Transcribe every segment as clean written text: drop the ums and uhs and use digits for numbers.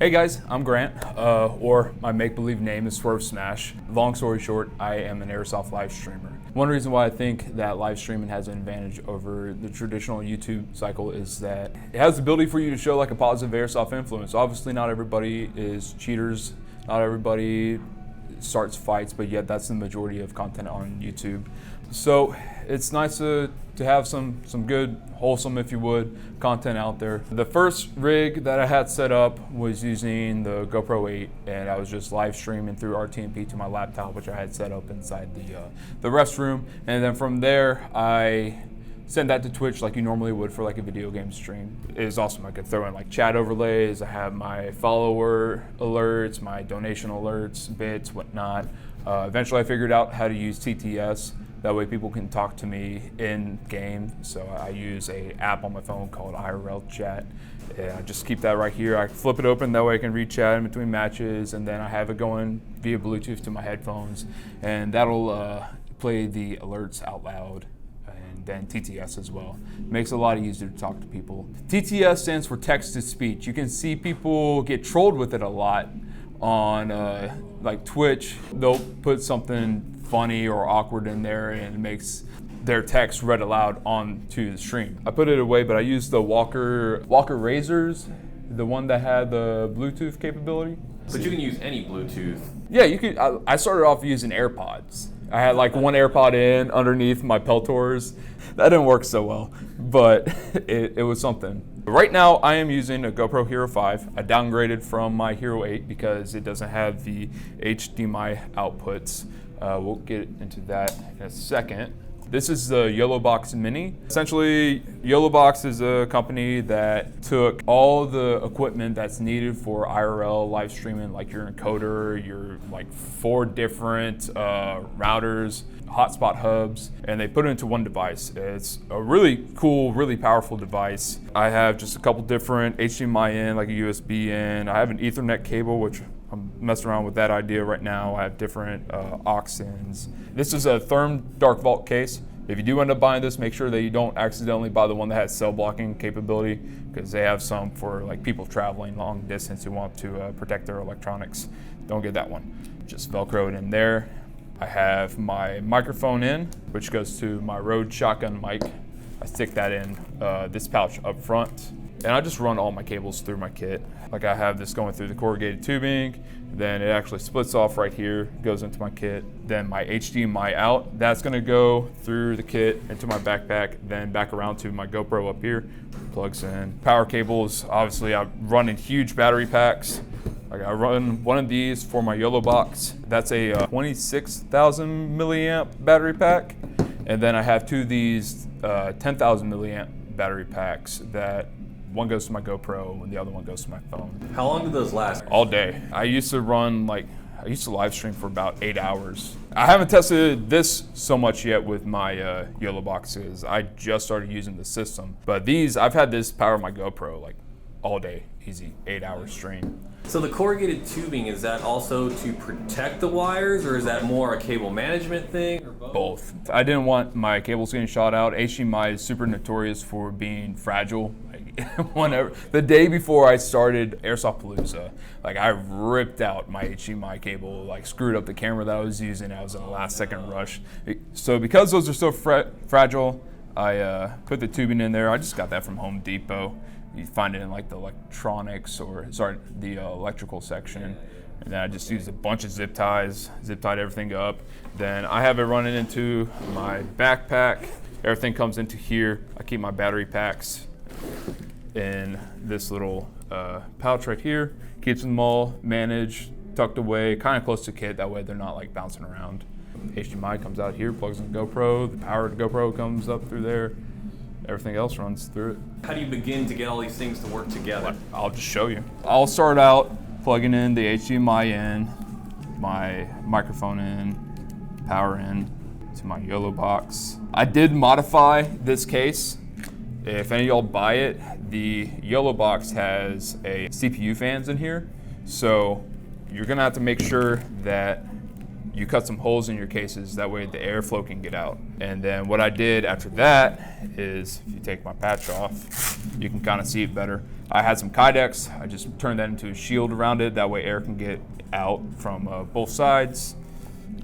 Hey guys, I'm Grant, or my make-believe name is Swerve Smash. Long story short, I am an Airsoft live streamer. One reason why I think that live streaming has an advantage over the traditional YouTube cycle is that it has the ability for you to show like a positive Airsoft influence. Obviously not everybody is cheaters, not everybody starts fights, but yet that's the majority of content on YouTube. So it's nice to have some good, wholesome, if you would, content out there. The first rig that I had set up was using the GoPro 8, and I was just live streaming through RTMP to my laptop, which I had set up inside the restroom. And then from there, I send that to Twitch like you normally would for like a video game stream. It is awesome. I could throw in like chat overlays. I have my follower alerts, my donation alerts, bits, whatnot. Eventually I figured out how to use TTS. That way people can talk to me in game. So I use a app on my phone called IRL Chat. And I just keep that right here. I flip it open, that way I can read chat in between matches, and then I have it going via Bluetooth to my headphones, and that'll play the alerts out loud. And then TTS as well. Makes it a lot easier to talk to people. TTS stands for text to speech. You can see people get trolled with it a lot on like Twitch. They'll put something funny or awkward in there and it makes their text read aloud onto the stream. I put it away, but I used the Walker Razors, the one that had the Bluetooth capability. But you can use any Bluetooth. Yeah, you could. I started off using AirPods. I had like one AirPod in underneath my Peltors. That didn't work so well, but it was something. Right now, I am using a GoPro Hero 5. I downgraded from my Hero 8 because it doesn't have the HDMI outputs. We'll get into that in a second. This is the YOLOBox Mini. Essentially, YOLOBox is a company that took all the equipment that's needed for IRL live streaming, like your encoder, your like 4 different routers, hotspot hubs, and they put it into one device. It's a really cool, really powerful device. I have just a couple different HDMI in, like a USB in. I have an Ethernet cable, which I'm messing around with that idea right now. I have different aux ins. This is a Therm Dark Vault case. If you do end up buying this, make sure that you don't accidentally buy the one that has cell blocking capability, because they have some for like people traveling long distance who want to protect their electronics. Don't get that one. Just Velcro it in there. I have my microphone in, which goes to my Rode shotgun mic. I stick that in this pouch up front. And I just run all my cables through my kit. Like I have this going through the corrugated tubing, then it actually splits off right here, goes into my kit. Then my HDMI out, that's gonna go through the kit into my backpack, then back around to my GoPro up here, plugs in. Power cables, obviously I run in huge battery packs. Like I run one of these for my YOLOBox. That's a 26,000 milliamp battery pack. And then I have 2 of these 10,000 milliamp battery packs that one goes to my GoPro and the other one goes to my phone. How long do those last? All day. I used to live stream for about 8 hours. I haven't tested this so much yet with my YOLOBoxes. I just started using the system. But these, I've had this power my GoPro like all day, easy, 8-hour stream. So the corrugated tubing, is that also to protect the wires, or is that more a cable management thing, or Both. I didn't want my cables getting shot out. HDMI is super notorious for being fragile. Whenever the day before I started Airsoft Palooza, like I ripped out my HDMI cable, like screwed up the camera that I was using. I was in a last second rush. So because those are so fragile, I put the tubing in there. I just got that from Home Depot. You find it in like the the electrical section. And then I just used a bunch of zip ties, zip tied everything up. Then I have it running into my backpack. Everything comes into here. I keep my battery packs in this little pouch right here. Keeps them all managed, tucked away, kind of close to kit. That way they're not like bouncing around. HDMI comes out here, plugs in the GoPro. The powered GoPro comes up through there. Everything else runs through it. How do you begin to get all these things to work together? I'll just show you. I'll start out plugging in the HDMI in, my microphone in, power in to my YOLOBox. I did modify this case. If any of y'all buy it, the YOLOBox has a CPU fans in here. So you're gonna have to make sure that you cut some holes in your cases, that way the airflow can get out. And then what I did after that is, if you take my patch off, you can kind of see it better. I had some Kydex. I just turned that into a shield around it. That way air can get out from both sides.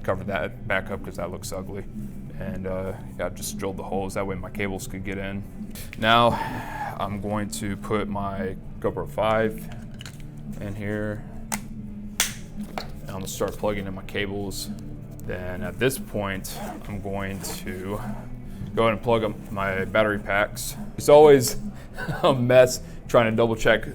Covered that back up because that looks ugly. And yeah, just drilled the holes. That way my cables could get in. Now I'm going to put my GoPro 5 in here. And I'm gonna start plugging in my cables. Then at this point, I'm going to go ahead and plug up my battery packs. It's always a mess trying to double check,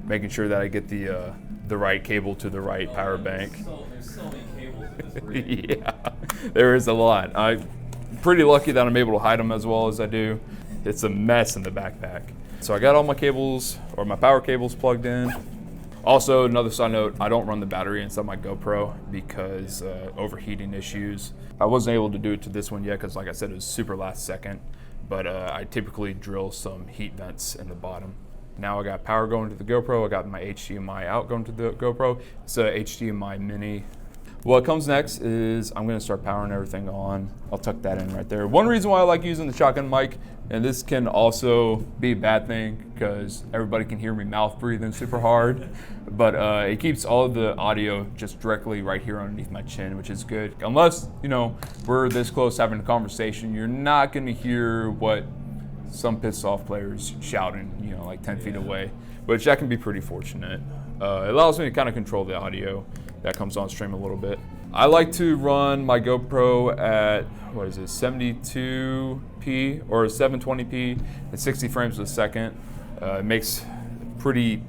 making sure that I get the right cable to the right power bank. There's so many cables in this rig. Yeah, there is a lot. I'm pretty lucky that I'm able to hide them as well as I do. It's a mess in the backpack. So I got all my cables, or my power cables, plugged in. Also, another side note, I don't run the battery inside my GoPro because overheating issues. I wasn't able to do it to this one yet because, like I said, it was super last second. But I typically drill some heat vents in the bottom. Now I got power going to the GoPro. I got my HDMI out going to the GoPro. It's a HDMI mini. What comes next is I'm gonna start powering everything on. I'll tuck that in right there. One reason why I like using the shotgun mic, and this can also be a bad thing because everybody can hear me mouth breathing super hard, but it keeps all of the audio just directly right here underneath my chin, which is good. Unless, you know, we're this close having a conversation, you're not gonna hear what some pissed off players shouting, you know, like 10 feet away, which that can be pretty fortunate. It allows me to kind of control the audio that comes on stream a little bit. I like to run my GoPro at, what is it, 72p or 720p at 60 frames a second. It makes pretty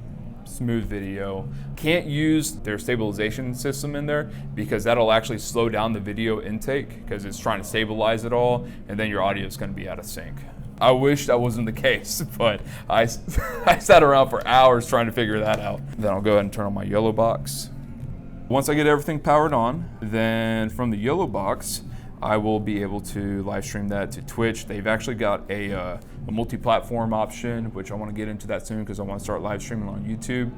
smooth video. Can't use their stabilization system in there because that'll actually slow down the video intake because it's trying to stabilize it all, and then your audio is going to be out of sync. I wish that wasn't the case, but I sat around for hours trying to figure that out. Then I'll go ahead and turn on my yellow box. Once I get everything powered on, then from the yellow box, I will be able to live stream that to Twitch. They've actually got a multi-platform option, which I want to get into that soon because I want to start live streaming on YouTube.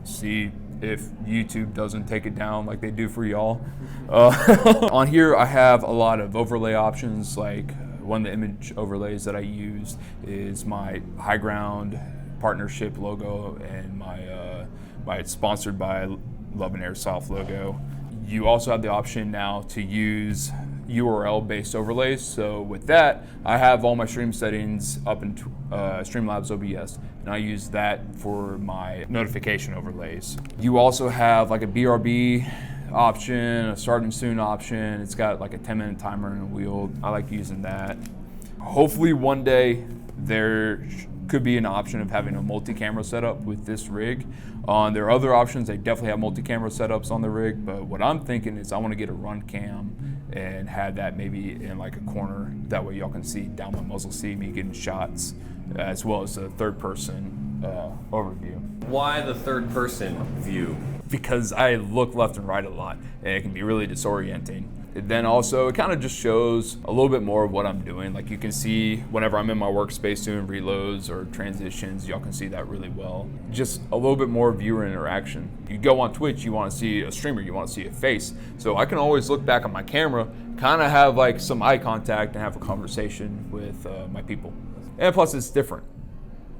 See if YouTube doesn't take it down like they do for y'all. On here, I have a lot of overlay options. Like one of the image overlays that I use is my High Ground partnership logo and my sponsored by Love and Airsoft logo. You also have the option now to use URL-based overlays. So with that, I have all my stream settings up in Streamlabs OBS, and I use that for my notification overlays. You also have like a BRB option, a starting soon option. It's got like a 10-minute timer and a wheel. I like using that. Hopefully one day there could be an option of having a multi-camera setup with this rig. On their other options, they definitely have multi-camera setups on the rig, but what I'm thinking is I want to get a run cam and have that maybe in like a corner. That way y'all can see down my muzzle, see me getting shots, as well as a third person overview. Why the third person view? Because I look left and right a lot, and it can be really disorienting. Then also, it kind of just shows a little bit more of what I'm doing. Like you can see whenever I'm in my workspace doing reloads or transitions, y'all can see that really well. Just a little bit more viewer interaction. You go on Twitch, you want to see a streamer, you want to see a face. So I can always look back on my camera, kind of have like some eye contact and have a conversation with my people. And plus it's different.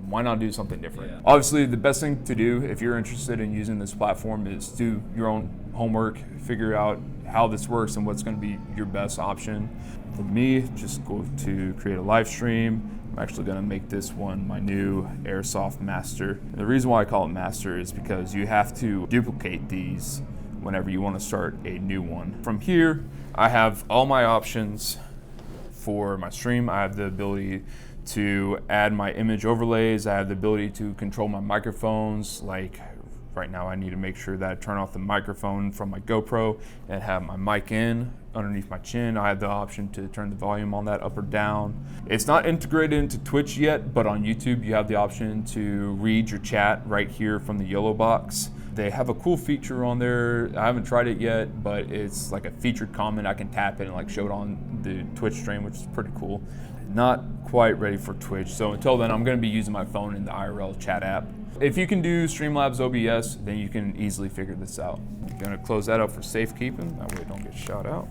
Why not do something different? Yeah. Obviously, the best thing to do if you're interested in using this platform is do your own homework, figure out how this works and what's going to be your best option. For me, just go to create a live stream. I'm actually going to make this one my new Airsoft Master. And the reason why I call it Master is because you have to duplicate these whenever you want to start a new one. From here, I have all my options for my stream. I have the ability to add my image overlays. I have the ability to control my microphones. Like right now I need to make sure that I turn off the microphone from my GoPro and have my mic in underneath my chin. I have the option to turn the volume on that up or down. It's not integrated into Twitch yet, but on YouTube you have the option to read your chat right here from the yellow box. They have a cool feature on there. I haven't tried it yet, but it's like a featured comment. I can tap it and like show it on the Twitch stream, which is pretty cool. Not quite ready for Twitch, so until then I'm going to be using my phone in the IRL chat app. If you can do Streamlabs OBS, then you can easily figure this out. I'm going to close that up for safekeeping, that way it don't get shot out.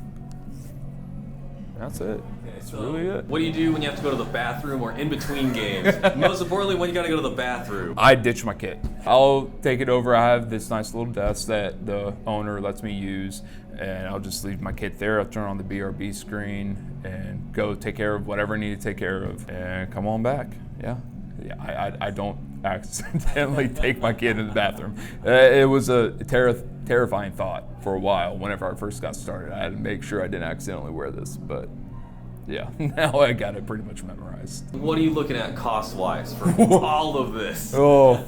That's it. That's really it. What do you do when you have to go to the bathroom or in between games? Most importantly, when you gotta go to the bathroom. I ditch my kit. I'll take it over. I have this nice little desk that the owner lets me use, and I'll just leave my kit there. I'll turn on the BRB screen and go take care of whatever I need to take care of and come on back. Yeah, I don't accidentally take my kid in the bathroom. It was a terrifying thought for a while. Whenever I first got started, I had to make sure I didn't accidentally wear this, but yeah, now I got it pretty much memorized. What are you looking at cost-wise for all of this? Oh,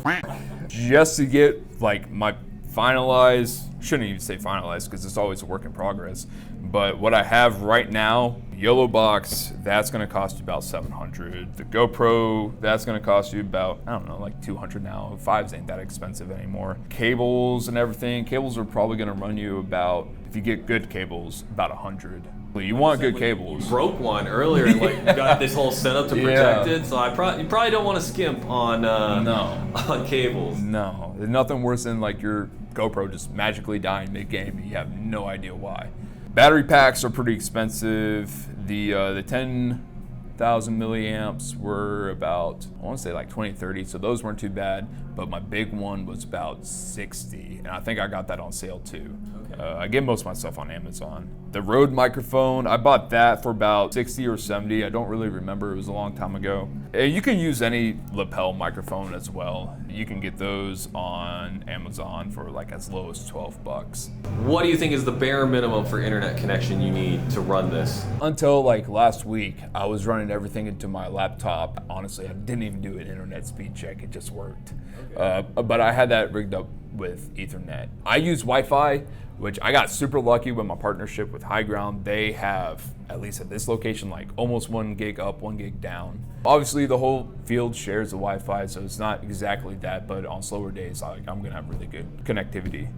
just to get like my finalized, shouldn't even say finalized because it's always a work in progress, but what I have right now, yellow box, that's gonna cost you about $700. The GoPro, that's gonna cost you about, I don't know, like $200 now. Fives ain't that expensive anymore. Cables and everything, cables are probably gonna run you about, if you get good cables, about $100. You want good cables. You broke one earlier and like got this whole setup to protect it, so you probably don't want to skimp on on cables. No, there's nothing worse than like your GoPro just magically dying mid-game and you have no idea why. Battery packs are pretty expensive. The 10,000 milliamps were about, I want to say like 20, 30, so those weren't too bad, but my big one was about 60, and I think I got that on sale too. I get most of my stuff on Amazon. The Rode microphone, I bought that for about 60 or 70. I don't really remember, it was a long time ago. You can use any lapel microphone as well. You can get those on Amazon for like as low as 12 bucks. What do you think is the bare minimum for internet connection you need to run this? Until like last week, I was running everything into my laptop. Honestly, I didn't even do an internet speed check, it just worked. Okay. But I had that rigged up with Ethernet. I use Wi-Fi, which I got super lucky with my partnership with High Ground. They have, at least at this location, like almost 1 gig up, 1 gig down. Obviously the whole field shares the Wi-Fi, so it's not exactly that, but on slower days, I'm gonna have really good connectivity.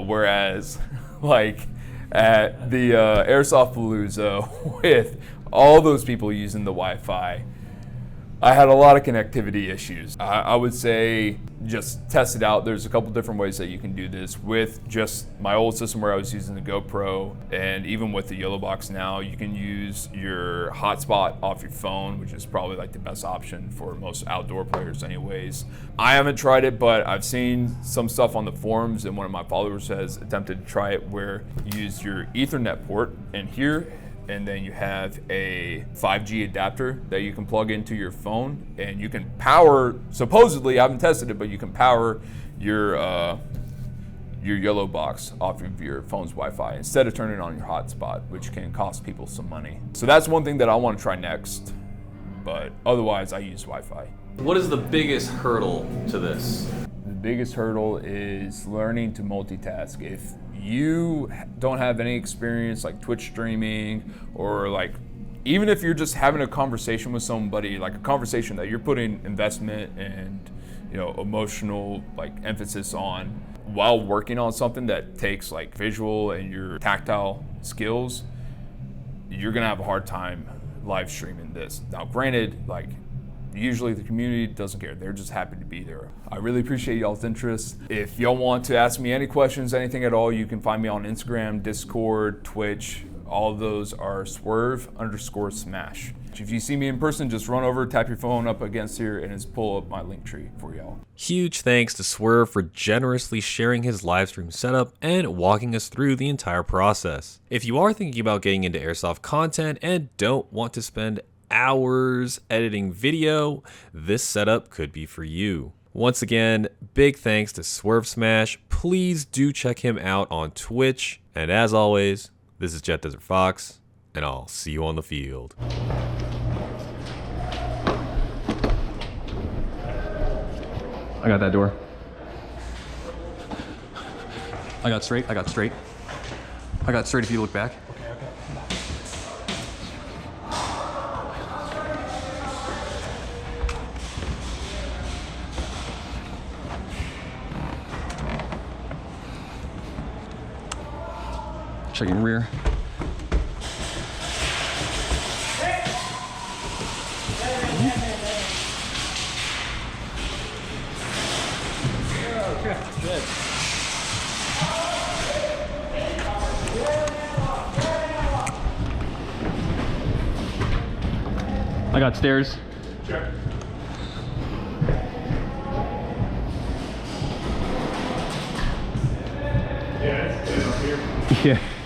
Whereas like at the Airsoft Palooza, with all those people using the Wi-Fi, I had a lot of connectivity issues. I would say just test it out. There's a couple different ways that you can do this with just my old system where I was using the GoPro, and even with the yellow box now, you can use your hotspot off your phone, which is probably like the best option for most outdoor players anyways. I haven't tried it, but I've seen some stuff on the forums, and one of my followers has attempted to try it where you use your Ethernet port in here, and then you have a 5G adapter that you can plug into your phone, and you can power, supposedly, I haven't tested it, but you can power your yellow box off of your phone's Wi-Fi instead of turning on your hotspot, which can cost people some money. So that's one thing that I want to try next, but otherwise I use Wi-Fi. What is the biggest hurdle to this? The biggest hurdle is learning to multitask. If you don't have any experience like Twitch streaming, or like even if you're just having a conversation with somebody, like a conversation that you're putting investment and emotional like emphasis on while working on something that takes like visual and your tactile skills, you're gonna have a hard time live streaming this. Now granted, like usually the community doesn't care. They're just happy to be there. I really appreciate y'all's interest. If y'all want to ask me any questions, anything at all, you can find me on Instagram, Discord, Twitch. All of those are swerve_smash. If you see me in person, just run over, tap your phone up against here, and it's pull up my link tree for y'all. Huge thanks to Swerve for generously sharing his livestream setup and walking us through the entire process. If you are thinking about getting into airsoft content and don't want to spend hours editing video, this setup could be for you. Once again, big thanks to Swerve Smash. Please do check him out on Twitch. And as always, this is Jet Desert Fox, and I'll see you on the field. I got that door. I got straight. I got straight if you look back. Checking rear. Good. got stairs. Check. Yeah, it's up here. Yeah.